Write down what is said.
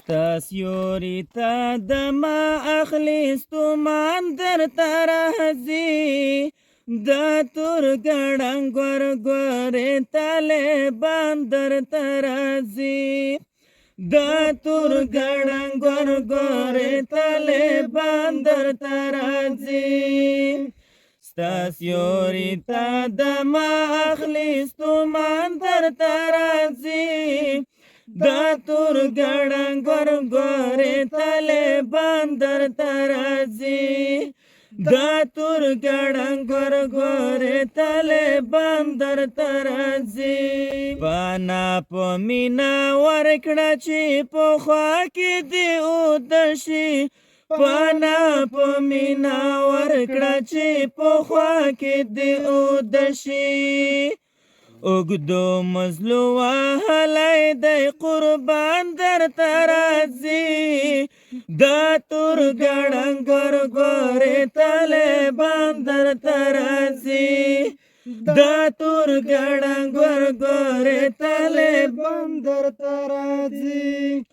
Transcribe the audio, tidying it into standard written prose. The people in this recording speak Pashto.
تاسیوری تا دما اخلی ستومان در ترازی دا تور گڑنگ ور گوری طالبان در ترازی دا تور گڑنگ ور گوری طالبان در ترازی ستاسیوری تا دما اخلی ستومان در ترازی دا تور گڑنگ ور گوری طالبان در ترازی دا تور گڑنگ ور گوری طالبان در ترازی پانا پا مینا ورکڑا چی پا خواکی دی او دشی پانا پا مینا ورکڑا چی پا خواکی دی او دشی اگدو مزلو وحلی دی قربان در ترازی دا تور گڑنگ ور گوری طالبان در ترازی دا تور گڑنگ ور گوری طالبان در ترازی